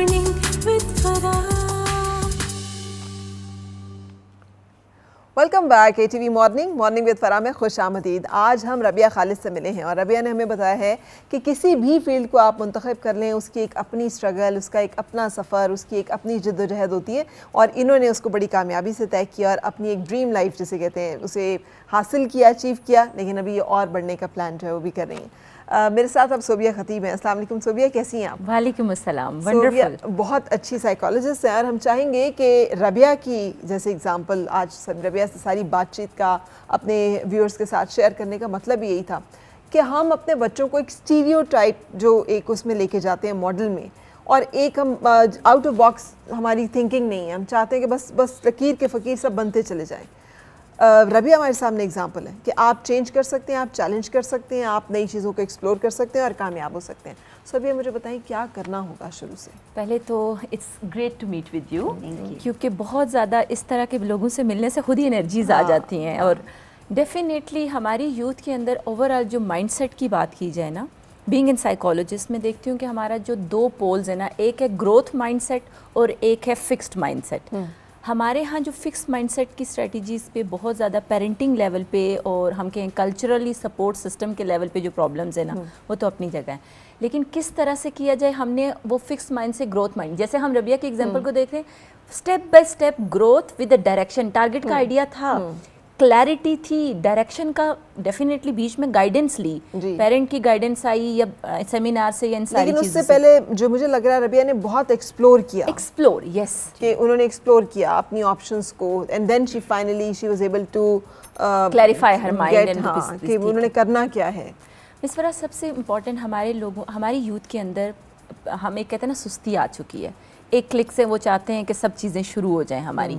morning with Farah. Welcome back ATV morning with فرا میں خوش آمدید. آج ہم ربیہ خالد سے ملے ہیں اور ربیہ نے ہمیں بتایا ہے کہ کسی بھی فیلڈ کو آپ منتخب کر لیں اس کی ایک اپنی اسٹرگل, اس کا ایک اپنا سفر, اس کی ایک اپنی جد و جہد ہوتی ہے اور انہوں نے اس کو بڑی کامیابی سے طے کیا اور اپنی ایک ڈریم لائف جسے کہتے ہیں اسے حاصل کیا, اچیو کیا, لیکن ابھی یہ اور بڑھنے کا پلان جو ہے وہ بھی کر رہی ہیں. میرے ساتھ اب صوبیہ خطیب ہیں. السلام علیکم صوبیہ, کیسی ہیں آپ؟ وعلیکم السلام. صوبیہ بہت اچھی سائیکالوجسٹ ہیں اور ہم چاہیں گے کہ ربیہ کی جیسے اگزامپل, آج ربیہ سے ساری بات چیت کا اپنے ویورز کے ساتھ شیئر کرنے کا مطلب یہی تھا کہ ہم اپنے بچوں کو ایک اسٹیریو ٹائپ جو ایک اس میں لے کے جاتے ہیں ماڈل میں, اور ایک ہم آؤٹ آف باکس ہماری تھنکنگ نہیں ہے. ہم چاہتے ہیں کہ بس لکیر کے فقیر سب بنتے چلے جائیں. ربیہ ہمارے سامنے اگزامپل ہے کہ آپ چینج کر سکتے ہیں, آپ چیلنج کر سکتے ہیں, آپ نئی چیزوں کو ایکسپلور کر سکتے ہیں اور کامیاب ہو سکتے ہیں. ربیہ مجھے بتائیں کیا کرنا ہوگا شروع سے؟ پہلے تو it's great to meet with you, کیونکہ بہت زیادہ اس طرح کے لوگوں سے ملنے سے خود ہی انرجیز آ جاتی ہیں. اور ڈیفینیٹلی ہماری یوتھ کے اندر اوور آل جو مائنڈ سیٹ کی بات کی جائے نا, بینگ ان سائیکالوجسٹ میں دیکھتی ہوں کہ ہمارا جو دو پولز ہیں نا, ایک ہے گروتھ مائنڈ سیٹ اور ایک ہے فکسڈ مائنڈ سیٹ. ہمارے ہاں جو فکس مائنڈ سیٹ کی اسٹریٹجیز پہ بہت زیادہ پیرنٹنگ لیول پہ اور ہم کہیں کلچرلی سپورٹ سسٹم کے لیول پہ جو پرابلمز ہیں نا وہ تو اپنی جگہ ہیں, لیکن کس طرح سے کیا جائے ہم نے وہ فکس مائنڈ سے گروتھ مائنڈ, جیسے ہم ربیہ کے ایگزامپل کو دیکھ رہے ہیں, step by step growth with a direction. Target کا آئیڈیا تھا, کلیئرٹی تھی, ڈائریکشن کا ڈیفینیٹلی بیچ میں گائیڈنس لی, پیرنٹ کی گائیڈنس آئی یا سیمینار سے یا ان ساری چیزوں سے. لیکن اس سے پہلے جو مجھے لگ رہا ہے ربیہ نے بہت ایکسپلور کیا. یس, کہ انہوں نے ایکسپلور کیا اپنی آپشنز کو, and then she finally she was able to clarify her mind کہ انہوں نے کرنا کیا ہے. اس طرح سب سے امپورٹنٹ ہماری یوتھ کے اندر ہم ایک کہتے ہیں نا سستی آ چکی ہے. ایک کلک سے وہ چاہتے ہیں کہ سب چیزیں شروع ہو جائیں ہماری.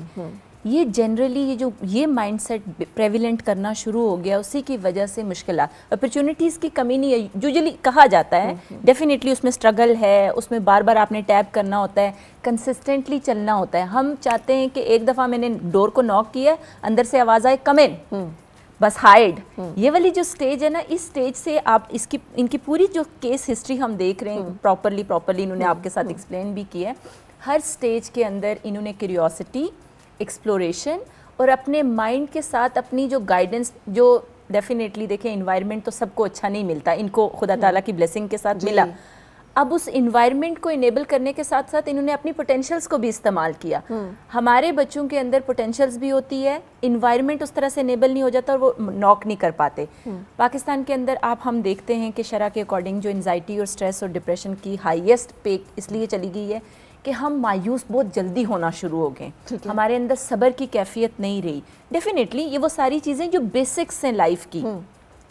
یہ جنرلی یہ مائنڈ سیٹ پریویلنٹ کرنا شروع ہو گیا, اسی کی وجہ سے مشکلات, اپرچونیٹیز کی کمی نہیں ہے یوزلی کہا جاتا ہے. ڈیفینیٹلی اس میں اسٹرگل ہے, اس میں بار بار آپ نے ٹیپ کرنا ہوتا ہے, کنسسٹنٹلی چلنا ہوتا ہے. ہم چاہتے ہیں کہ ایک دفعہ میں نے ڈور کو ناک کیا, اندر سے آواز آئے کم ان, بس ہائڈ. یہ والی جو سٹیج ہے نا, اس سٹیج سے آپ ان کی پوری جو کیس ہسٹری ہم دیکھ رہے ہیں پراپرلی انہوں نے آپ کے ساتھ ایکسپلین بھی کی ہے. ہر سٹیج کے اندر انہوں نے کیوریوسٹی, ایکسپلوریشن اور اپنے مائنڈ کے ساتھ اپنی جو گائیڈنس, جو ڈیفینیٹلی دیکھیں انوائرمنٹ تو سب کو اچھا نہیں ملتا, ان کو خدا تعالیٰ کی بلیسنگ کے ساتھ ملا. اب اس انوائرمنٹ کو انیبل کرنے کے ساتھ ساتھ انہوں نے اپنی پوٹینشیلز کو بھی استعمال کیا. ہمارے بچوں کے اندر پوٹینشیلز بھی ہوتی ہے, انوائرمنٹ اس طرح سے انیبل نہیں ہو جاتا اور وہ ناک نہیں کر پاتے. پاکستان کے اندر ہم دیکھتے ہیں کہ شرح کے اکارڈنگ جو انزائٹی اور اسٹریس اور ڈپریشن کی ہائیسٹ پیک اس لیے چلی گئی ہے کہ ہم مایوس بہت جلدی ہونا شروع ہو گئے, ہمارے اندر صبر کی کیفیت نہیں رہی. ڈیفینیٹلی یہ وہ ساری چیزیں جو بیسکس ہیں لائف کی,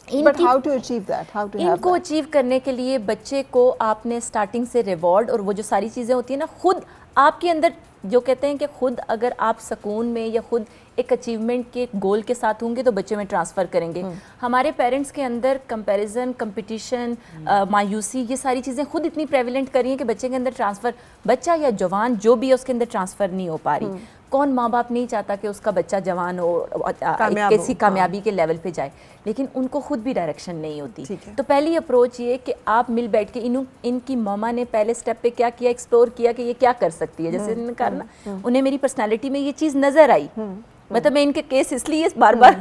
ان کو اچیو کرنے کے لیے بچے کو آپ نے سٹارٹنگ سے ریوارڈ اور وہ جو ساری چیزیں ہوتی ہیں نا, خود آپ کے اندر جو کہتے ہیں کہ خود اگر آپ سکون میں یا خود ایک اچیومنٹ کے گول کے ساتھ ہوں گے تو بچے میں ٹرانسفر کریں گے. ہمارے پیرنٹس کے اندر کمپیریزن, کمپٹیشن, مایوسی, یہ ساری چیزیں خود اتنی پریویلنٹ کر رہی ہیں کہ بچے کے اندر ٹرانسفر, بچہ یا جوان جو بھی ہے اس کے اندر ٹرانسفر نہیں ہو پا رہی. کون ماں باپ نہیں چاہتا کہ اس کا بچہ جوان ہو, کیسی کامیابی کے لیول پہ جائے, لیکن ان کو خود بھی ڈائریکشن نہیں ہوتی. تو پہلی اپروچ یہ کہ آپ مل بیٹھ کے ان کی ماما نے پہلے سٹیپ پہ کیا کیا, ایکسپلور کیا کہ یہ کیا کر سکتی ہے. جیسے انہوں نے کہا نا, انہیں میری پرسنالٹی میں یہ چیز نظر آئی, مطلب میں ان کے کیس اس لیے بار بار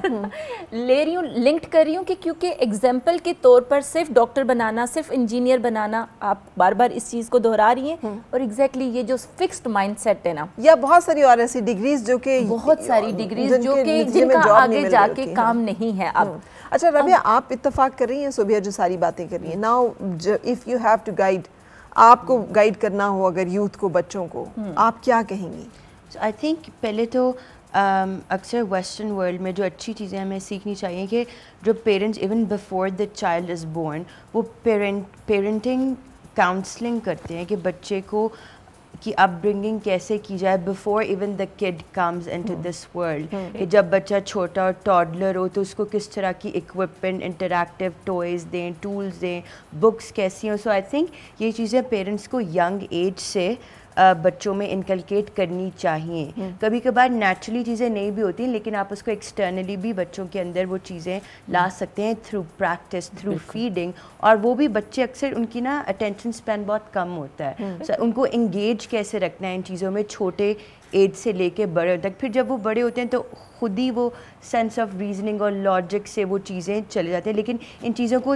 لے رہی ہوں, لنکڈ کر رہی ہوں کہ کیونکہ ایگزامپل کے طور پر صرف ڈاکٹر بنانا, صرف انجینئر بنانا, آپ بار بار اس چیز کو دہرا رہی ہیں. اور ایگزیکٹلی یہ جو فکسڈ مائنڈ سیٹ ہے نا, یا بہت ساری اور ایسی ڈگریز جو کہ بہت ساری ڈگریز جو کہ جن کا آگے جا کے کام نہیں ہے اب. اچھا ربیہ, آپ اتفاق کر رہی ہیں صوبیہ جو ساری باتیں کر رہی ہیں. Now if you have to guide, آپ کو گائیڈ کرنا ہو اگر یوتھ کو, بچوں کو, آپ کیا کہیں گی؟ آئی تھنک پہلے تو اکثر ویسٹرن ورلڈ میں جو اچھی چیزیں ہمیں سیکھنی چاہیے کہ جو parents even before the child is born وہ پیرنٹنگ کاؤنسلنگ کرتے ہیں کہ بچے کو کی اپ برنگنگ کیسے کی جائے before even the could comes into this world. کہ جب بچہ چھوٹا اور ٹاڈلر ہو تو اس کو کس طرح کی اکوپمنٹ, انٹریکٹیو ٹوائز دیں, ٹولز دیں, بکس کیسی ہوں. سو آئی تھنک یہ چیزیں پیرنٹس کو ینگ ایج سے بچوں میں انکلکیٹ کرنی چاہیے. کبھی کبھار نیچرلی چیزیں نہیں بھی ہوتی ہیں لیکن آپ اس کو ایکسٹرنلی بھی بچوں کے اندر وہ چیزیں لا سکتے ہیں تھرو پریکٹس, تھرو فیڈنگ. اور وہ بھی بچے اکثر ان کی نا اٹینشن اسپین بہت کم ہوتا ہے, ان کو انگیج کیسے رکھنا ہے ان چیزوں میں چھوٹے ایج سے لے کے بڑے تک. پھر جب وہ بڑے ہوتے ہیں تو خود ہی وہ سینس آف ریزننگ اور لاجک سے وہ چیزیں چلے جاتے ہیں. لیکن ان چیزوں کو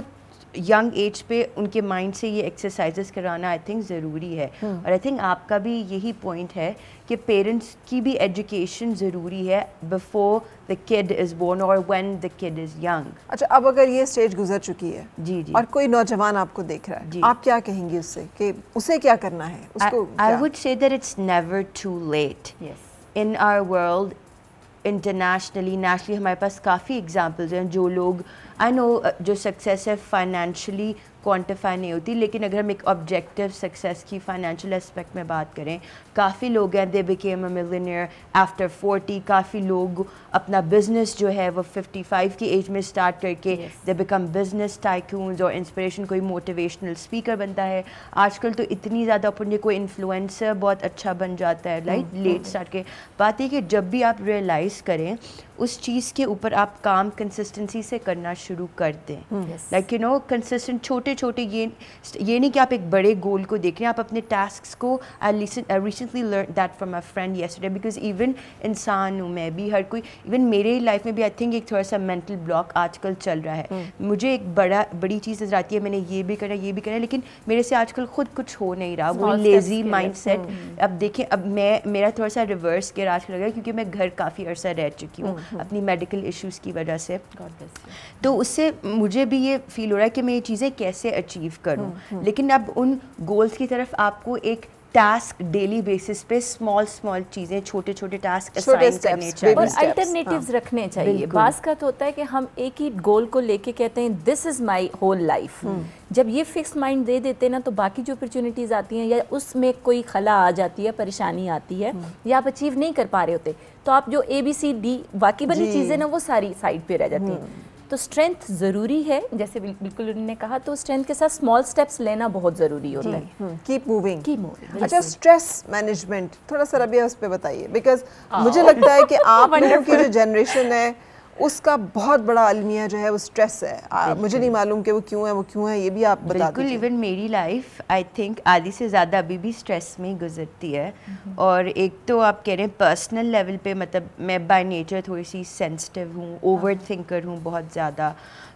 ینگ ایج پہ ان کے مائنڈ سے یہ ایکسرسائزز کرانا آئی تھنک ضروری ہے. اور آئی تھنک آپ کا بھی یہی پوائنٹ ہے کہ پیرنٹس کی بھی ایجوکیشن ضروری ہے before the kid is born اور when the kid is young. اچھا, اب اگر یہ اسٹیج گزر چکی ہے جی جی اور کوئی نوجوان آپ کو دیکھ رہا ہے, آپ کیا کہیں گے اس سے کہ اسے کیا کرنا ہے؟ اس کو I would say that it's never too late. Yes. In our world, internationally, nationally, ہمارے پاس کافی ایگزامپلز ہیں جو لوگ آئی نو جو سکسیس ہے فائنینشلی کوانٹیفائی نہیں ہوتی, لیکن اگر ہم ایک آبجیکٹیو سکسیس کی فائنینشیل اسپیکٹ میں بات کریں, کافی لوگ ہیں they became a millionaire after 40. کافی لوگ اپنا بزنس جو ہے وہ 55 کی ایج میں اسٹارٹ کر کے دے بیکم بزنس ٹائکونز اور انسپریشن, کوئی موٹیویشنل اسپیکر بنتا ہے. آج کل تو اتنی زیادہ اپنے کوئی انفلوئنسر بہت اچھا بن جاتا ہے لائک لیٹ اسٹارٹ کے. بات یہ کہ جب بھی آپ ریئلائز کریں اس چیز کے اوپر آپ کام کنسسٹنسی سے کرنا شروع کر دیں. لائک یو نو کنسسٹنٹ چھوٹے چھوٹے, یہ نہیں کہ آپ ایک بڑے گول کو دیکھ رہے ہیں, آپ اپنے ٹاسکس کو recently learn that from my friend yesterday, because even انسان ہوں میں بھی, ہر کوئی, ایون میرے لائف میں بھی آئی تھنک ایک تھوڑا سا مینٹل بلاک آج کل چل رہا ہے. مجھے ایک بڑی چیز نظر آتی ہے, میں نے یہ بھی کرنا یہ بھی کرنا, لیکن میرے سے آج کل خود کچھ ہو نہیں رہا. وہ لیزی مائنڈ سیٹ. اب دیکھیں اب میرا تھوڑا سا ریورس گیئر آج کل لگ رہا ہے کیونکہ میں گھر کافی عرصہ رہ چکی ہوں اپنی میڈیکل ایشوز کی وجہ سے. تو اس سے مجھے بھی یہ فیل ہو رہا ہے کہ میں یہ چیزیں کیسے اچیو کروں. لیکن اب ان گولز کی طرف آپ کو ایک ٹاسک ڈیلی بیسس پہ اسمال چیزیں, چھوٹے چھوٹے ٹاسک اسائن کرنے چاہیے اور الٹرنیٹیوز رکھنے چاہیے. بعض کا تو ہوتا ہے کہ ہم ایک ہی گول کو لے کے کہتے ہیں دس از مائی ہول لائف. جب یہ فکس مائنڈ دے دیتے ہیں نا تو باقی جو اپرچونیٹیز آتی ہیں یا اس میں کوئی خلا آ جاتی ہے, پریشانی آتی ہے یا آپ اچیو نہیں کر پا رہے ہوتے, تو آپ جو ABCD باقی والی چیزیں نا وہ ساری سائڈ پہ رہ جاتی ہیں. تو اسٹرینتھ ضروری ہے, جیسے بالکل انہوں نے کہا, تو اسٹرینتھ کے ساتھ اسمال اسٹیپس لینا بہت ضروری ہوتا ہے. Keep moving. اچھا, اسٹریس مینجمنٹ تھوڑا سا ربیہ اس پہ بتائیے, بیکاز مجھے لگتا ہے کہ آپ لوگوں کی جو جنریشن ہے اس کا بہت بڑا المیہ جو ہے وہ اسٹریس ہے. مجھے نہیں معلوم کہ وہ کیوں ہے, یہ بھی آپ بتا دیجیے. بالکل, ایون میری لائف آئی تھنک آدھی سے زیادہ ابھی بھی اسٹریس میں ہی گزرتی ہے. اور ایک تو آپ کہہ رہے ہیں پرسنل لیول پہ, مطلب میں بائی نیچر تھوڑی سی سینسٹیو ہوں, اوور تھنکر ہوں بہت زیادہ,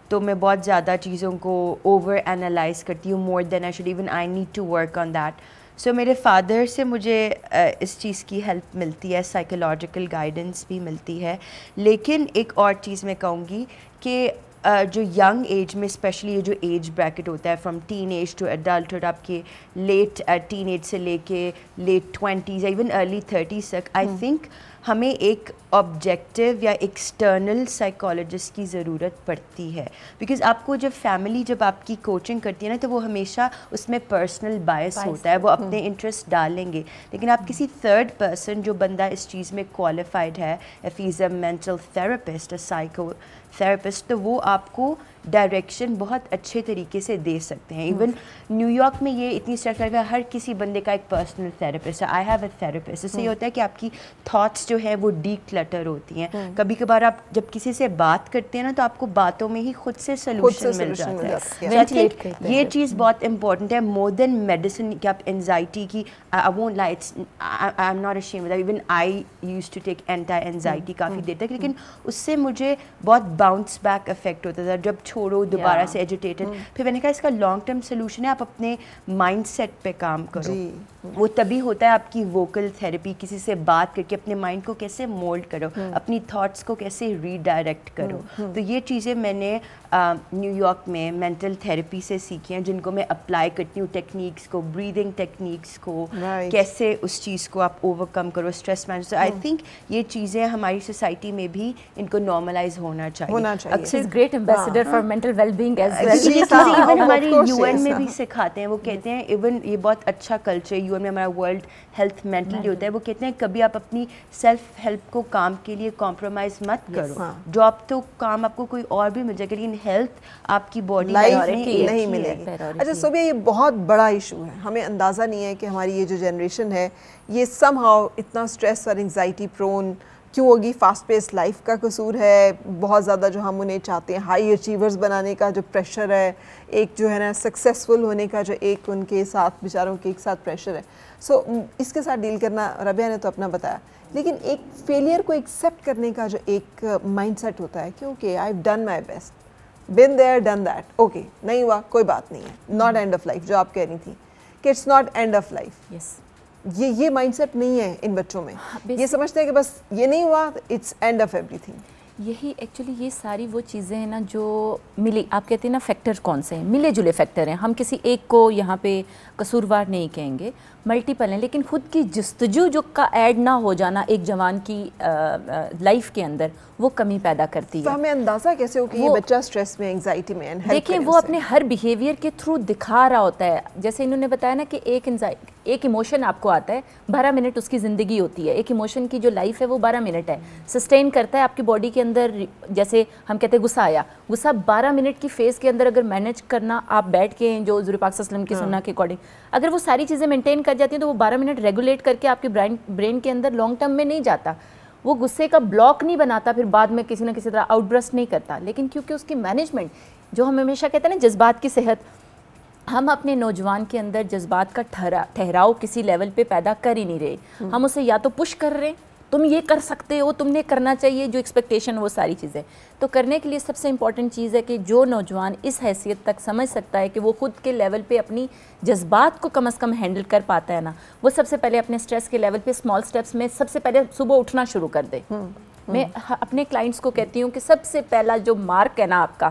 تو میں بہت زیادہ چیزوں کو اوور اینالائز کرتی ہوں, more than I should. Even I need to work on that. So میرے فادر سے مجھے اس چیز کی ہیلپ ملتی ہے, سائیکولوجیکل گائیڈنس بھی ملتی ہے. لیکن ایک اور چیز میں کہوں گی کہ جو ینگ ایج میں اسپیشلی یہ جو ایج بریکٹ ہوتا ہے from teenage to adulthood, آپ کے لیٹ ٹین ایج سے لے کے late 20s even early 30s تک, آئی تھنک ہمیں ایک آبجیکٹیو یا ایکسٹرنل سائیکالوجسٹ کی ضرورت پڑتی ہے. بیکاز آپ کو جب فیملی جب آپ کی کوچنگ کرتی ہے نا تو وہ ہمیشہ اس میں پرسنل بائس ہوتا ہے, وہ اپنے انٹرسٹ ڈالیں گے. لیکن آپ کسی تھرڈ پرسن جو بندہ اس چیز میں کوالیفائڈ ہے, if he is a mental therapist, a psycho therapist, تو وہ آپ کو ڈائریکشن بہت اچھے طریقے سے دے سکتے ہیں. ایون نیو یارک میں یہ اتنی اسٹرکچر ہے, ہر کسی بندے کا ایک پرسنل تھراپسٹ ہے. I have a therapist. اس سے یہ ہوتا ہے کہ آپ کی تھاٹس جو ہے وہ ڈی کلٹر ہوتی ہیں. کبھی کبھار آپ جب کسی سے بات کرتے ہیں نا تو آپ کو باتوں میں ہی خود سے سلوشن مل جاتا ہے. یہ چیز بہت امپورٹنٹ ہے, مور دین میڈیسن. کہ آپ انزائٹی کی, I won't lie, I am not ashamed, even I used to take anti anxiety کافی دیر تک, لیکن اس سے مجھے بہت باؤنس بیک افیکٹ ہوتا تھا. جب چھوڑو دوبارہ سے ایجیٹیٹڈ, پھر میں نے کہا اس کا لانگ ٹرم سلوشن ہے آپ اپنے مائنڈ سیٹ پہ کام کرو. وہ تبھی ہوتا ہے آپ کی ووکل تھراپی, کسی سے بات کر کے اپنے مائنڈ کو کیسے مولڈ کرو, اپنی تھاٹس کو کیسے ری ڈائریکٹ کرو. تو یہ چیزیں میں نے نیو یارک میں مینٹل تھراپی سے سیکھی ہیں, جن کو میں اپلائی کرتی ہوں, ٹیکنیکس کو, بریدنگ ٹیکنیکس کو, کیسے اس چیز کو آپ اوور کم کرو, اسٹریس مینجمنٹ. آئی تھنک یہ چیزیں ہماری سوسائٹی میں بھی ان کو نارملائز ہونا چاہیے. اکثر great ambassador for for mental well-being as well. Even ہماری UN میں بھی سکھاتے ہیں, وہ کہتے ہیں ایون یہ بہت اچھا کلچر UN میں ہمارا ورلڈ ہیلتھ مینٹل جو ہوتا ہے, وہ کہتے ہیں کبھی آپ اپنی سیلف ہیلپ کو کام کے لیے کمپرومائز مت کرو. جاب تو کام آپ کو کوئی اور بھی مل جائے گا, لیکن ہیلتھ آپ کی باڈی نہیں ملے گی. اچھا صوبیہ, یہ بہت بڑا ایشو ہے, ہمیں اندازہ نہیں ہے کہ ہماری یہ جو جنریشن ہے یہ سم ہاؤ اتنا اسٹریس اور انگزائٹی پرون کیوں ہوگی. فاسٹ پیس لائف کا قصور ہے بہت زیادہ, جو ہم انہیں چاہتے ہیں ہائی اچیورز بنانے کا جو پریشر ہے, ایک جو ہے نا سکسیزفل ہونے کا جو ایک ان کے ساتھ بیچاروں کے ایک ساتھ پریشر ہے. سو اس کے ساتھ ڈیل کرنا ربیہ نے تو اپنا بتایا, لیکن ایک فیلئر کو ایکسیپٹ کرنے کا جو ایک مائنڈ سیٹ ہوتا ہے کہ okay I have done my best, been there done that, okay نہیں ہوا کوئی بات نہیں ہے, ناٹ اینڈ آف لائف, جو آپ کہہ رہی تھی کہ it's not end of life. یہ مائنڈ سیٹ نہیں ہے ان بچوں میں, یہ سمجھتے ہیں کہ بس یہ نہیں ہوا it's end of everything. یہی ایکچولی یہ ساری وہ چیزیں ہیں نا جو ملی, آپ کہتے ہیں نا فیکٹر کون سے ہیں, ملے جلے فیکٹر ہیں, ہم کسی ایک کو یہاں پہ قصوروار نہیں کہیں گے, ملٹیپل ہیں, لیکن خود کی جستجو جو کا ایڈ نہ ہو جانا ایک جوان کی لائف کے اندر وہ کمی پیدا کرتی ہے. تو ہمیں اندازہ کیسے ہو کہ یہ بچہ اسٹریس میں, انگزائٹی میں, دیکھیں وہ اپنے ہر بیہیویئر کے تھرو دکھا رہا ہوتا ہے. جیسے انہوں نے بتایا نا کہ ایک ایموشن آپ کو آتا ہے, 12 منٹ اس کی زندگی ہوتی ہے, ایک ایموشن کی جو لائف ہے وہ 12 منٹ ہے, سسٹین کرتا ہے آپ کی باڈی کے اندر. جیسے ہم کہتے ہیں غصہ آیا, غصہ 12 منٹ کی فیز کے اندر اگر مینیج کرنا آپ بیٹھ کے جو حضور پاک صلی اللہ علیہ وسلم کی سنت کے اکارڈنگ اگر وہ ساری چیزیں مینٹین کر جاتی ہیں تو وہ 12 منٹ ریگولیٹ کر کے آپ کے برین کے اندر لانگ ٹرم میں نہیں جاتا, وہ غصے کا بلاک نہیں بناتا, پھر بعد میں کسی نہ کسی طرح آؤٹ برسٹ نہیں کرتا. لیکن کیونکہ اس کی مینجمنٹ جو ہم ہمیشہ کہتے ہیں نا جذبات کی صحت, ہم اپنے نوجوان کے اندر جذبات کا ٹھہراؤ کسی لیول پہ پیدا کر ہی نہیں رہے. ہم اسے یا تو پش کر رہے ہیں, تم یہ کر سکتے ہو, تم نے کرنا چاہیے, جو ایکسپیکٹیشن وہ ساری چیزیں. تو کرنے کے لیے سب سے امپورٹنٹ چیز ہے کہ جو نوجوان اس حیثیت تک سمجھ سکتا ہے کہ وہ خود کے لیول پہ اپنی جذبات کو کم از کم ہینڈل کر پاتا ہے نا, وہ سب سے پہلے اپنے اسٹریس کے لیول پہ اسمال اسٹیپس میں سب سے پہلے صبح اٹھنا شروع کر دے. میں اپنے کلائنٹس کو کہتی ہوں کہ سب سے پہلا جو مارک ہے نا آپ کا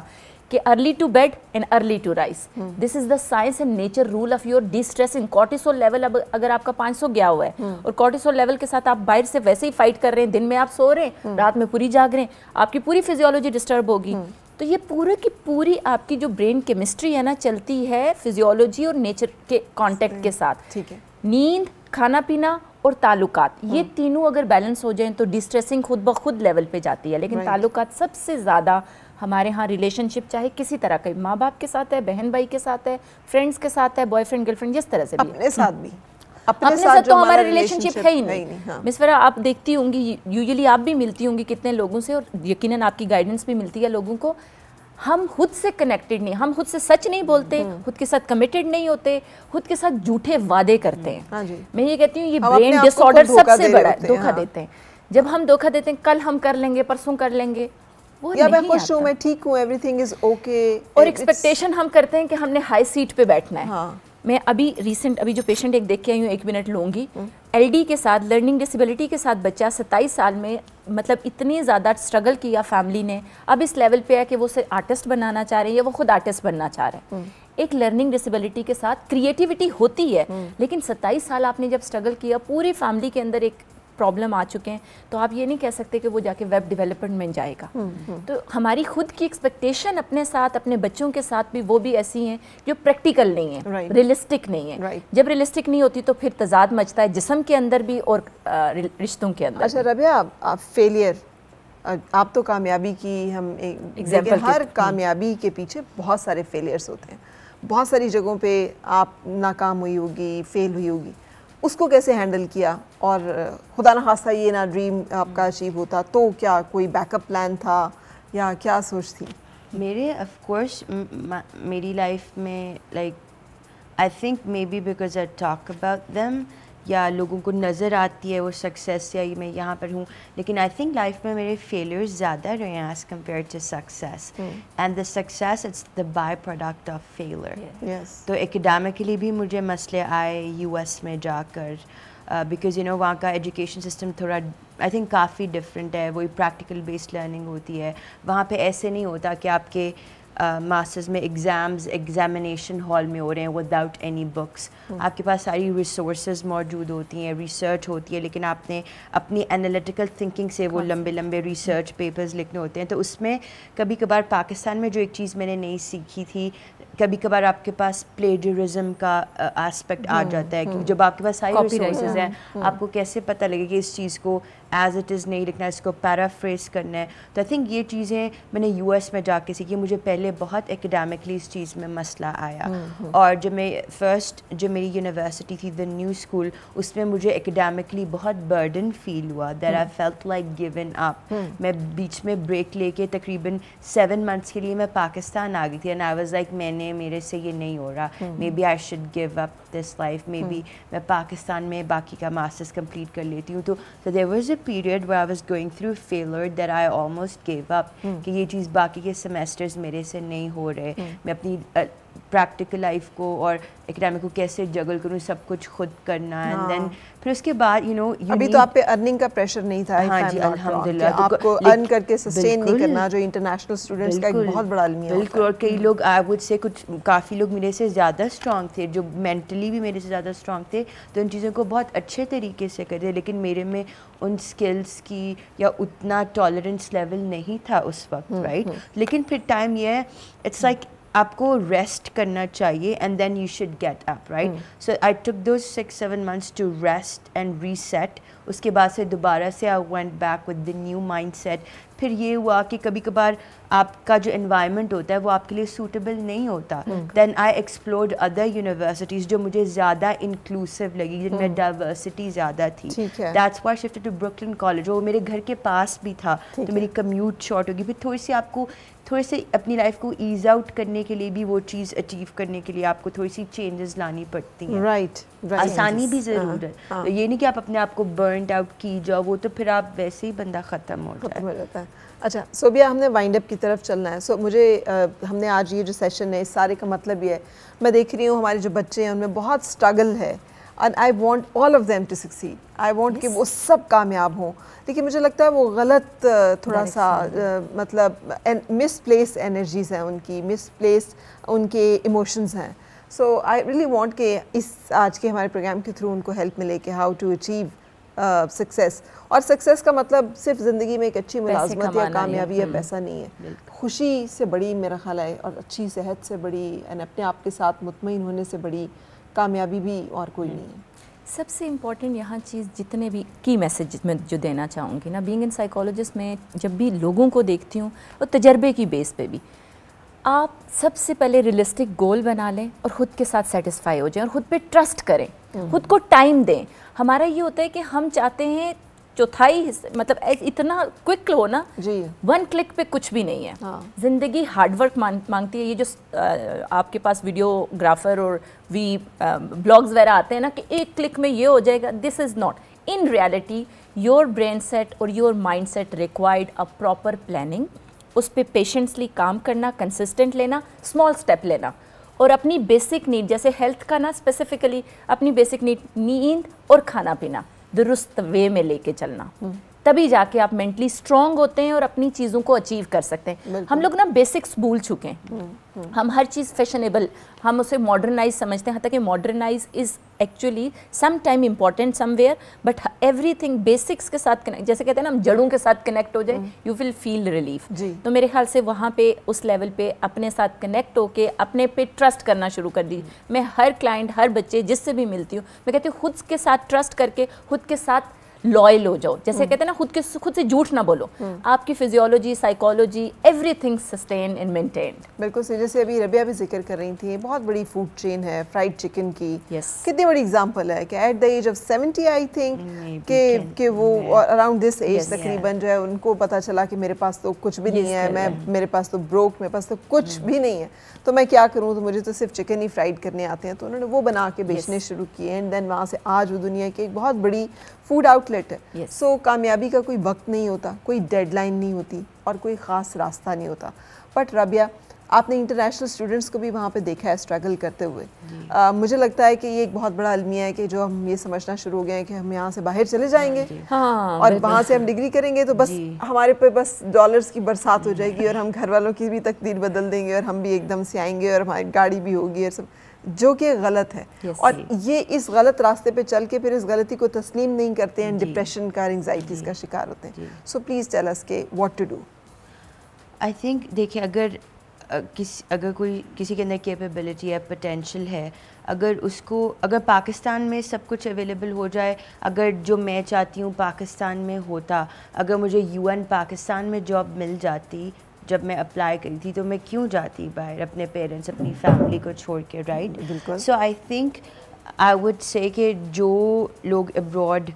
کہ early to bed and early to rise, this is the science and nature rule of your destressing. Cortisol level اب اگر آپ کا 500 گیا ہوا ہے اور کورٹیسول لیول کے ساتھ آپ باہر سے ویسے ہی فائٹ کر رہے ہیں, دن میں آپ سو رہے ہیں, رات میں پوری جاگ رہے ہیں, آپ کی پوری فزیولوجی ڈسٹرب ہوگی. تو یہ پورے کی پوری آپ کی جو برین کیمسٹری ہے نا چلتی ہے فزیولوجی اور نیچر کے کانٹیکٹ کے ساتھ. ٹھیک ہے, نیند, کھانا پینا اور تعلقات, یہ تینوں اگر بیلنس ہو جائیں تو ڈی اسٹریسنگ خود بخود لیول پہ جاتی ہے. لیکن تعلقات سب سے زیادہ ہمارے ہاں ریلیشن شپ چاہے کسی طرح کا, ماں باپ کے ساتھ ہے, بہن بھائی کے ساتھ ہے, فرینڈس کے ساتھ ہے, بوائے فرینڈ گرل فرینڈ, جس طرح سے بھی اپنے ساتھ بھی, اپنے ساتھ تو ہمارا ریلیشن شپ ہے ہی نہیں. مس فرا آپ دیکھتی ہوں گی, یوزلی آپ بھی ملتی ہوں گی کتنے لوگوں سے, اور یقیناً آپ کی گائیڈنس بھی ملتی ہے لوگوں کو. ہم خود سے کنیکٹڈ نہیں, ہم خود سے سچ نہیں بولتے, خود کے ساتھ کمیٹڈ نہیں ہوتے, خود کے ساتھ جھوٹے وعدے کرتے ہیں. میں یہ کہتی ہوں یہ برین ڈس آرڈر سب سے بڑا ہے, دھوکہ دیتے ہیں. جب ہم دھوکہ دیتے ہیں کل ہم کر لیں گے, پرسوں کر لیں گے, یا میں خوش ہوں, میں ٹھیک ہوں, ایوری تھنگ از اوکے, اور ایکسپیکٹیشن ہم کرتے ہیں کہ ہم نے ہائی سیٹ پہ بیٹھنا ہے. میں ابھی ریسنٹ جو پیشنٹ ایک دیکھ کے آئی ہوں, 1 منٹ لوں گی, ایل ڈی کے ساتھ, لرننگ ڈسیبلٹی کے ساتھ بچہ 27 سال میں, مطلب اتنی زیادہ اسٹرگل کیا فیملی نے, اب اس لیول پہ ہے کہ وہ اسے آرٹسٹ بنانا چاہ رہے ہیں یا وہ خود آرٹسٹ بننا چاہ رہے ہیں. ایک لرننگ ڈسیبلٹی کے ساتھ کریٹیوٹی ہوتی ہے, لیکن 27 سال آپ نے جب اسٹرگل کیا, پوری فیملی کے اندر ایک پرابلم آ چکے ہیں, تو آپ یہ نہیں کہہ سکتے کہ وہ جا کے ویب ڈیولپمنٹ میں جائے گا. تو ہماری خود کی ایکسپیکٹیشن اپنے ساتھ, اپنے بچوں کے ساتھ بھی وہ بھی ایسی ہیں جو پریکٹیکل نہیں ہیں, ریئلسٹک نہیں ہیں. جب ریئلسٹک نہیں ہوتی تو پھر تضاد مچتا ہے جسم کے اندر بھی اور رشتوں کے اندر. اچھا ربیہ, فیلئر, آپ تو کامیابی کی ہم ایگزامپل, ہر کامیابی کے پیچھے بہت سارے فیلئرس ہوتے ہیں, بہت ساری جگہوں پہ آپ ناکام ہوئی ہوگی, فیل ہوئی ہوگی, اس کو کیسے ہینڈل کیا؟ اور خدا نہ خواستہ یہ نا ڈریم آپ کا اچیو ہوتا تو کیا کوئی بیک اپ پلان تھا یا کیا سوچ تھی؟ میرے آف کورس میری لائف میں like I think maybe because I talk about them, یا لوگوں کو نظر آتی ہے وہ سکسیس یا میں یہاں پر ہوں, لیکن آئی تھنک لائف میں میرے فیلئرز زیادہ رہے ہیں as compare to success, and the success it's the by product of failure. تو اکیڈیمکلی بھی مجھے مسئلے آئے US میں جا کر, بیکاز وہاں کا ایجوکیشن سسٹم تھوڑا آئی تھنک کافی ڈفرینٹ ہے, وہی پریکٹیکل بیسڈ لرننگ ہوتی ہے. وہاں پہ ایسے نہیں ہوتا کہ آپ کے ماسٹرز میں ایگزامینیشن ہال میں ہو رہے ہیں وداؤٹ اینی بکس. آپ کے پاس ساری ریسورسز موجود ہوتی ہیں, ریسرچ ہوتی ہے, لیکن آپ نے اپنی انالیٹیکل تھنکنگ سے وہ لمبے لمبے ریسرچ پیپرز لکھنے ہوتے ہیں. تو اس میں کبھی کبھار پاکستان میں جو ایک چیز میں نے نہیں سیکھی تھی, کبھی کبھار آپ کے پاس پلیجرزم کا اسپیکٹ آ جاتا ہے, کہ جب آپ کے پاس ساری ریسورسز ہیں آپ کو کیسے پتہ لگے کہ اس چیز کو ایز اٹ از نہیں لکھنا, اس کو پیرافریز کرنا ہے. تو آئی تھنک یہ چیزیں میں نے یو ایس میں جا کے سیکھی. مجھے پہلے بہت اکیڈیمکلی اس چیز میں مسئلہ آیا, اور جب میں فرسٹ جو میری یونیورسٹی تھی دا نیو اسکول, اس میں مجھے اکیڈیمکلی بہت برڈن فیل ہوا, that I felt like given up. میں بیچ میں بریک لے کے تقریباً 7 months کے لیے میں پاکستان آ گئی تھی, اینڈ آئی واز لائک میرے سے یہ نہیں ہو رہا, maybe I should give up this life, maybe میں پاکستان میں باقی کا ماسٹرز کمپلیٹ کر لیتی ہوں. تو there was a period where I was going through فیلر that I almost give up, کہ یہ چیز باقی کے سیمیسٹرز میرے سے نہیں ہو رہے, میں اپنی پریکٹیکل لائف کو اور اکیڈیمک کو کیسے جگل کروں, سب کچھ خود کرنا. اینڈ دین پھر اس کے بعد ابھی تو آپ پہ ارننگ کا پریشر نہیں تھا. ہاں جی الحمدللہ, آپ کو ارن کر کے سسٹین نہیں کرنا, جو انٹرنیشنل اسٹوڈنٹس کا ایک بہت بڑا المیہ. بالکل, اور کئی لوگ آئی وڈ سے کافی لوگ میرے سے زیادہ اسٹرانگ تھے, جو مینٹلی بھی میرے سے زیادہ اسٹرانگ تھے, تو ان چیزوں کو بہت اچھے طریقے سے کرتے, لیکن میرے میں ان اسکلس کی یا اتنا ٹالرنس لیول نہیں تھا اس وقت, رائٹ. لیکن پھر ٹائم یہ ہے, اٹس لائک آپ کو ریسٹ کرنا چاہیے, and then you should get up, right. So I took those 6-7 months to rest and reset. اس کے بعد سے دوبارہ سے I went back with the new mindset. پھر یہ ہوا کہ کبھی کبھار آپ کا جو انوائرمنٹ ہوتا ہے وہ آپ کے لیے سوٹیبل نہیں ہوتا. دین آئی ایکسپلورڈ ادر یونیورسٹیز جو مجھے زیادہ انکلوسیو لگی, جن میں ڈائیورسٹی زیادہ تھی. That's why shifted to Brooklyn college, وہ میرے گھر کے پاس بھی تھا, تو میری کمیوٹ شارٹ ہوگی. پھر تھوڑی سی آپ کو تھوڑے سے اپنی لائف کو ایز آؤٹ کرنے کے لیے بھی, وہ چیز اچیو کرنے کے لیے آپ کو تھوڑی سی چینجز لانی پڑتی ہیں. رائٹ, آسانی بھی ضرور ہے, یہ نہیں کہ آپ اپنے آپ کو برنڈ آؤٹ کی جاؤ, وہ تو پھر آپ ویسے ہی بندہ ختم ہو جاتا ہے. اچھا صوبیہ, ہم نے وائنڈ اپ کی طرف چلنا ہے. مجھے ہم نے آج یہ جو سیشن ہے, اس سارے کا مطلب یہ ہے, میں دیکھ رہی ہوں ہمارے جو بچے ہیں ان میں بہت اسٹرگل ہے, and I want all of them to succeed. I want کہ وہ سب کامیاب ہوں, لیکن مجھے لگتا ہے وہ غلط تھوڑا سا مطلب مس پلیس انرجیز ہیں ان کی, مس پلیس ان کے ایموشنز ہیں. سو آئی ریئلی وانٹ کہ اس آج کے ہمارے پروگرام کے تھرو ان کو ہیلپ ملے کہ ہاؤ ٹو اچیو سکسیس. اور سکسیس کا مطلب صرف زندگی میں ایک اچھی ملازمت یا کامیابی یا پیسہ نہیں ہے. خوشی سے بڑی میرا خیال ہے, اور اچھی صحت سے بڑی, یعنی اپنے آپ کے ساتھ مطمئن ہونے سے بڑی کامیابی بھی اور کوئی نہیں ہے. سب سے امپورٹنٹ یہاں چیز جتنے بھی کی میسیج میں جو دینا چاہوں گی نا, بینگ ان سائیکالوجسٹ میں جب بھی لوگوں کو دیکھتی ہوں, اور تجربے کی بیس پہ بھی, آپ سب سے پہلے ریئلسٹک گول بنا لیں اور خود کے ساتھ سیٹسفائی ہو جائیں, اور خود پہ ٹرسٹ کریں, خود کو ٹائم دیں. ہمارا یہ ہوتا ہے کہ ہم چاہتے ہیں چوتھائی مطلب اتنا کوئک ہو نا, 1 کلک پہ کچھ بھی نہیں ہے. زندگی ہارڈ ورک مانگتی ہے. یہ جو آپ کے پاس ویڈیو گرافر اور بلاگز وغیرہ آتے ہیں نا کہ 1 کلک میں یہ ہو جائے گا, this is not. In reality your brain set اور your mindset required a proper planning, اس پہ پیشنسلی کام کرنا, کنسسٹنٹ لینا, اسمال اسٹیپ لینا, اور اپنی بیسک نیڈ جیسے ہیلتھ کا نا اسپیسیفکلی اپنی بیسک نیند اور کھانا پینا درست وے میں لے کے چلنا, تبھی جا کے آپ مینٹلی اسٹرانگ ہوتے ہیں اور اپنی چیزوں کو اچیو کر سکتے ہیں. ہم لوگ نا بیسکس بھول چکے ہیں, ہم ہر چیز فیشنیبل, ہم اسے ماڈرنائز سمجھتے ہیں, حتیٰ کہ modernise is actually some time important some where, but every thing basics کے ساتھ کنیکٹ, جیسے کہتے ہیں نا ہم جڑوں کے ساتھ کنیکٹ ہو جائے, یو ول فیل ریلیف. تو میرے خیال سے وہاں پہ اس لیول پہ اپنے ساتھ کنیکٹ ہو کے اپنے پہ ٹرسٹ کرنا شروع کر دیجیے. میں ہر کلائنٹ, ہر بچے جس سے بھی ملتی ہوں, میں کہتی ہوں خود کے ساتھ ٹرسٹ کر کے خود کے ساتھ لائل ہو جاؤ. جیسے کہتے ہیں نا خود سے جھوٹ نہ بولو, آپ کی physiology, psychology, every thing sustain and maintained. بالکل صحیح. جیسے ابھی ربیہ بھی ذکر کر رہی تھیں, بہت بڑی فوڈ چین ہے فرائیڈ چکن کی. کتنی بڑی اگزامپل ہے کہ at the age of 70 I think کہ وہ اراؤنڈ دس ایج تقریباً جو ہے ان کو پتہ چلا کہ میرے پاس تو کچھ بھی نہیں ہے, میرے پاس تو بروک, میرے پاس تو کچھ بھی نہیں ہے, تو میں کیا کروں, تو مجھے تو صرف چکن ہی فرائیڈ کرنے آتے ہیں. تو انہوں نے وہ بنا کے بیچنے شروع کیے, اینڈ دین وہاں سے آج وہ دنیا کی ایک بہت بڑی فوڈ آؤٹ لیٹ ہے. سو کامیابی کا کوئی وقت نہیں ہوتا, کوئی ڈیڈ لائن نہیں ہوتی, اور کوئی خاص راستہ نہیں ہوتا. بٹ ربیہ, آپ نے انٹرنیشنل اسٹوڈنٹس کو بھی وہاں پہ دیکھا ہے اسٹرگل کرتے ہوئے. مجھے لگتا ہے کہ یہ ایک بہت بڑا المیہ ہے کہ جو ہم یہ سمجھنا شروع ہو گئے ہیں کہ ہم یہاں سے باہر چلے جائیں گے اور وہاں سے ہم ڈگری کریں گے تو بس ہمارے پہ بس ڈالرز کی برسات ہو جائے گی اور ہم گھر والوں کی بھی تقدیر بدل دیں گے اور ہم بھی ایک دم سے آئیں گے اور ہماری گاڑی بھی ہوگی اور سب, جو کہ غلط ہے. اور یہ اس غلط راستے پہ چل کے پھر اس غلطی کو تسلیم نہیں کرتے ہیں, ڈپریشن کا, انگزائٹیز کا شکار ہوتے ہیں. So please tell us what to do ڈو. آئی تھنک دیکھیں اگر کوئی کسی کے اندر کیپیبلٹی ہے, پوٹینشیل ہے, اگر پاکستان میں سب کچھ اویلیبل ہو جائے, اگر جو میں چاہتی ہوں پاکستان میں ہوتا, اگر مجھے UN پاکستان میں جاب مل جاتی جب میں اپلائی کری تھی, تو میں کیوں جاتی باہر اپنے پیرنٹس اپنی فیملی کو چھوڑ کے, right. So I think I would say کہ جو لوگ ابراڈ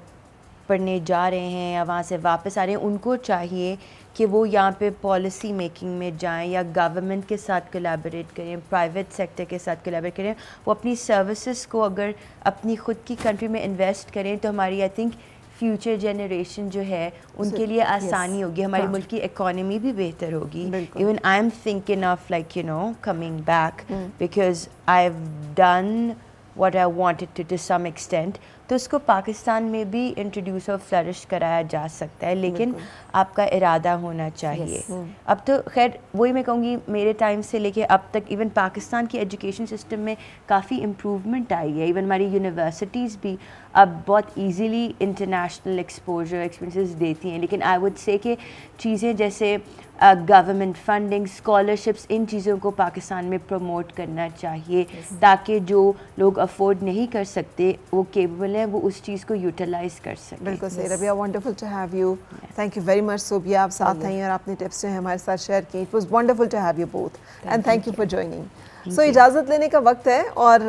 پڑھنے جا رہے ہیں یا وہاں سے واپس آ رہے ہیں, ان کو چاہیے کہ وہ یہاں پہ پالیسی میکنگ میں جائیں یا گورنمنٹ کے ساتھ کولیبوریٹ کریں, پرائیویٹ سیکٹر کے ساتھ کولیبوریٹ کریں. وہ اپنی سروسز کو اگر اپنی خود کی کنٹری میں انویسٹ کریں تو ہماری آئی تھنک فیوچر جنریشن جو ہے ان کے لیے آسانی ہوگی, ہماری ملک کی اکانومی بھی بہتر ہوگی. Even I am thinking of like coming back because I have done what I wanted to some extent. تو اس کو پاکستان میں بھی انٹروڈیوس اور فلرش کرایا جا سکتا ہے, لیکن آپ کا ارادہ ہونا چاہیے. اب تو خیر وہی میں کہوں گی میرے ٹائم سے لے کے اب تک ایون پاکستان کی ایجوکیشن سسٹم میں کافی امپروومنٹ آئی ہے. ایون ہماری یونیورسٹیز بھی اب بہت ایزیلی انٹرنیشنل ایکسپوجر ایکسپیرینسز دیتی ہیں, لیکن آئی وڈ سے کہ چیزیں جیسے گورنمنٹ فنڈنگ, اسکالرشپس, ان چیزوں کو پاکستان میں پروموٹ کرنا چاہیے تاکہ جو لوگ افورڈ نہیں کر سکتے وہ کیپیبل ہیں وہ اس چیز کو یوٹیلائز کر سکیں. بالکل صحیح. Rabia, wonderful to have you. Thank you very much. Sobia, آپ ساتھ آئیں اور آپ نے ٹپس جو ہیں ہمارے ساتھ شیئر کی. It was wonderful to have you both and thank you for joining. So اجازت لینے کا وقت ہے اور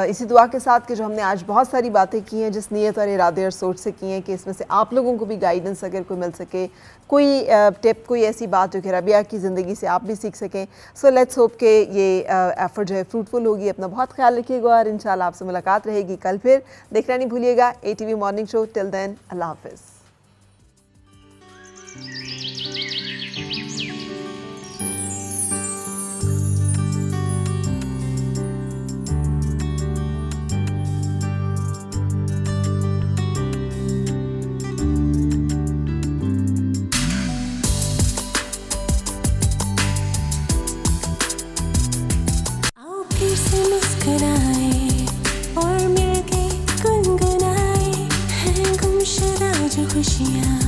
اسی دعا کے ساتھ کہ جو ہم نے آج بہت ساری باتیں کی ہیں جس نیت اور ارادے اور سوچ سے کی ہیں کہ اس میں سے آپ لوگوں کو بھی گائیڈنس اگر کوئی مل سکے, کوئی ٹپ, کوئی ایسی بات جو کہ ربیہ کی زندگی سے آپ بھی سیکھ سکیں. سو لیٹس ہوپ کہ یہ ایفرٹ جو ہے فروٹفل ہوگی. اپنا بہت خیال رکھیے گا اور انشاءاللہ آپ سے ملاقات رہے گی کل. پھر دیکھنا نہیں بھولیے گا ATV مارننگ شو. ٹل دین, اللہ حافظ. اور مل کے گنگنائے ہیں گمشدہ جو خوشیاں.